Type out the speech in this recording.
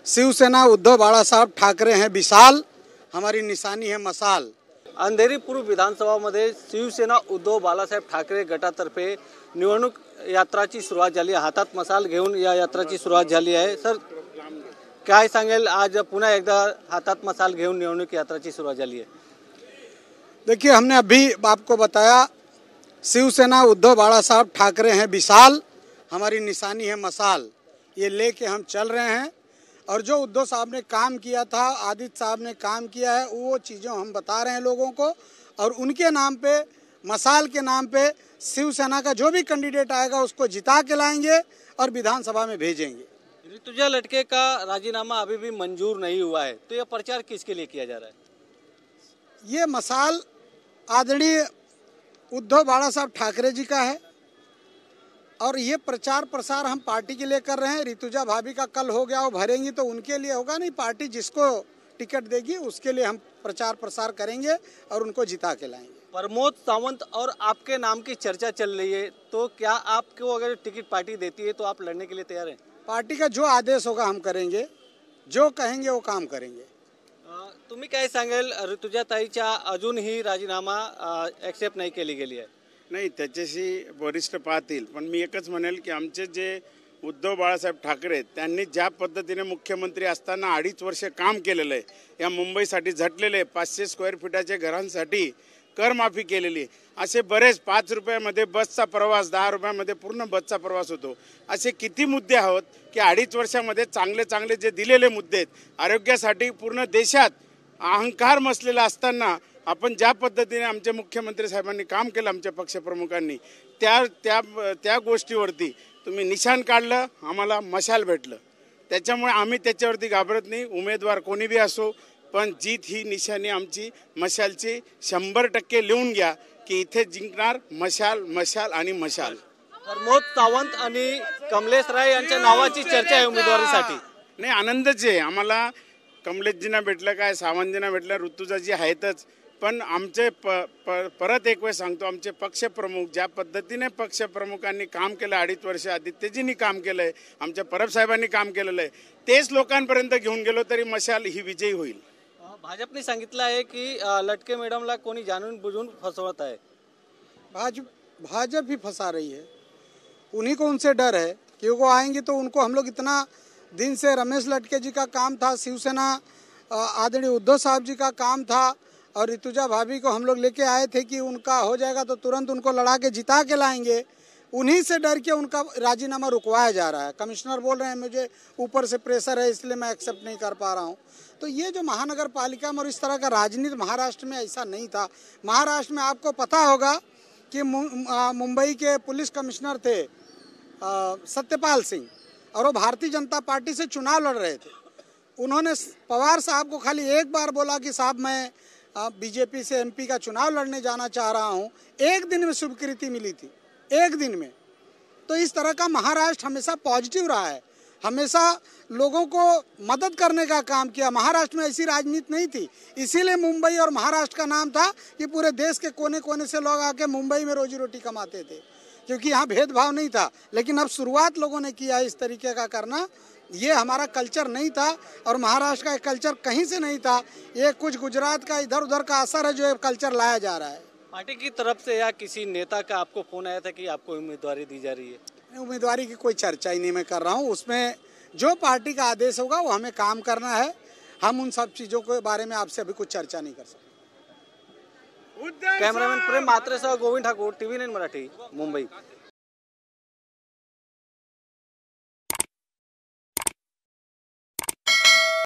शिवसेना उद्धव बाळासाहेब ठाकरे हैं विशाल, हमारी निशानी है मशाल। अंधेरी पूर्व विधानसभामध्ये शिवसेना उद्धव बाळासाहेब ठाकरे गटातर्फे निवडणूक यात्राची सुरुवात झाली आहे। हातात मशाल घेऊन या यात्राची सुरुवात झाली आहे। सर काय सांगेल, आज पुन्हा एकदा हातात मशाल घेऊन निवडणूक यात्राची सुरुवात झाली है। देखिए, हमने अभी आपको बताया शिवसेना उद्धव बाळासाहेब ठाकरे हैं विशाल, हमारी निशानी है मशाल। ये लेके हम चल रहे हैं और जो उद्धव साहब ने काम किया था, आदित्य साहब ने काम किया है, वो चीज़ें हम बता रहे हैं लोगों को। और उनके नाम पे, मशाल के नाम पे शिवसेना का जो भी कैंडिडेट आएगा उसको जिता के लाएंगे और विधानसभा में भेजेंगे। ऋतुजा लटके का राजीनामा अभी भी मंजूर नहीं हुआ है, तो यह प्रचार किसके लिए किया जा रहा है? ये मशाल आदरणीय उद्धव बाळासाहेब ठाकरे जी का है और ये प्रचार प्रसार हम पार्टी के लिए कर रहे हैं। ऋतुजा भाभी का कल हो गया, वो भरेंगी तो उनके लिए होगा नहीं, पार्टी जिसको टिकट देगी उसके लिए हम प्रचार प्रसार करेंगे और उनको जिता के लाएंगे। प्रमोद सावंत और आपके नाम की चर्चा चल रही है, तो क्या आपको अगर टिकट पार्टी देती है तो आप लड़ने के लिए तैयार हैं? पार्टी का जो आदेश होगा हम करेंगे, जो कहेंगे वो काम करेंगे। तुम्ही काय सांगेल, ऋतुजाताईचा अजूनही राजीनामा ॲक्सेप्ट नाही केली गेली आहे? नाही, त्याच्याशी वरिष्ठ पाहतील, पण मी एकच म्हणेल की आमचे जे उद्धव बाळासाहेब ठाकरे त्यांनी ज्या पद्धतीने मुख्यमंत्री असताना 2.5 वर्ष काम केलेलं आहे, या मुंबईसाठी झटलेले 500 स्क्वेअर फीटाच्या घरांसाठी करमाफी केलेली, असे बरेच 5 रुपयामध्ये बसचा प्रवास, 10 रुपयामध्ये पूर्ण बसचा प्रवास होतो, असे किती मुद्दे आहोत की 2.5 वर्षामध्ये चांगले चांगले जे दिलेले मुद्दे आहेत, आरोग्यासाठी पूर्ण देशात अहंकार मसलेला असताना आपण ज्या पद्धतीने आमचे मुख्यमंत्री साहेबांनी काम केलं, आमच्या पक्षप्रमुखांनी, त्या गोष्टीवरती तुम्ही निशाण काढलं, आम्हाला मशाल भेटलं। त्याच्यामुळे आम्ही त्याच्यावरती घाबरत नाही, उमेदवार कोणी बी असो, पण जीत ही निशाणी आमची मशालची 100% लिहून घ्या की इथे जिंकणार मशाल, मशाल आणि मशाल। प्रमोद सावंत आणि कमलेश राय यांच्या नावाची चर्चा आहे उमेदवारीसाठी। नाही, आनंदच आहे आम्हाला। कमलेशजींना भेटलं काय, सावंतजींना भेटलं, ऋतुजाजी आहेतच, पण आमचे परत एक वेळ सांगतो, आमचे पक्षप्रमुख ज्या पद्धतीने पक्षप्रमुखांनी काम केलं 2.5 वर्ष, आदित्यजींनी काम केलंय, आमच्या परब साहेबांनी काम केलेलं आहे, तेच लोकांपर्यंत घेऊन गेलो तरी मशाल ही विजयी होईल। भाजपने सांगितलं आहे की लटके मैडमला कोणी जाणून बुझून फसवत आहे। भाजप ही फंसा रही है, उन्हीं को उनसे डर है कि वो आएंगे तो उनको, हम लोग इतना दिन से रमेश लटके जी का काम था, शिवसेना आदरणीय उद्धव साहब जी का काम था और ऋतुजा भाभी को हम लोग लेके आए थे कि उनका हो जाएगा तो तुरंत उनको लड़ा के जिता के लाएंगे। उन्हीं से डर के उनका राजीनामा रुकवाया जा रहा है। कमिश्नर बोल रहे हैं मुझे ऊपर से प्रेशर है इसलिए मैं एक्सेप्ट नहीं कर पा रहा हूँ। तो ये जो महानगर पालिका में और इस तरह का राजनीति महाराष्ट्र में ऐसा नहीं था। महाराष्ट्र में आपको पता होगा कि मुंबई के पुलिस कमिश्नर थे सत्यपाल सिंह, और वो भारतीय जनता पार्टी से चुनाव लड़ रहे थे। उन्होंने पवार साहब को खाली एक बार बोला कि साहब मैं बीजेपी से एमपी का चुनाव लड़ने जाना चाह रहा हूँ, 1 दिन में स्वीकृति मिली थी, 1 दिन में। तो इस तरह का महाराष्ट्र हमेशा पॉजिटिव रहा है, हमेशा लोगों को मदद करने का काम किया। महाराष्ट्र में ऐसी राजनीति नहीं थी, इसीलिए मुंबई और महाराष्ट्र का नाम था कि पूरे देश के कोने कोने से लोग आके मुंबई में रोजी रोटी कमाते थे, क्योंकि यहाँ भेदभाव नहीं था। लेकिन अब शुरुआत लोगों ने किया इस तरीके का करना, ये हमारा कल्चर नहीं था और महाराष्ट्र का कल्चर कहीं से नहीं था। ये कुछ गुजरात का इधर उधर का असर है जो कल्चर लाया जा रहा है। पार्टी की तरफ से या किसी नेता का आपको फोन आया था कि आपको उम्मीदवारी दी जा रही है? उम्मीदवारी की कोई चर्चा ही नहीं मैं कर रहा हूँ, उसमें जो पार्टी का आदेश होगा वो हमें काम करना है। हम उन सब चीज़ों के बारे में आपसे अभी कुछ चर्चा नहीं कर सकते। कैमरामैन प्रेम मात्रेसह गोविंद ठाकूर, TV9 मराठी, मुंबई।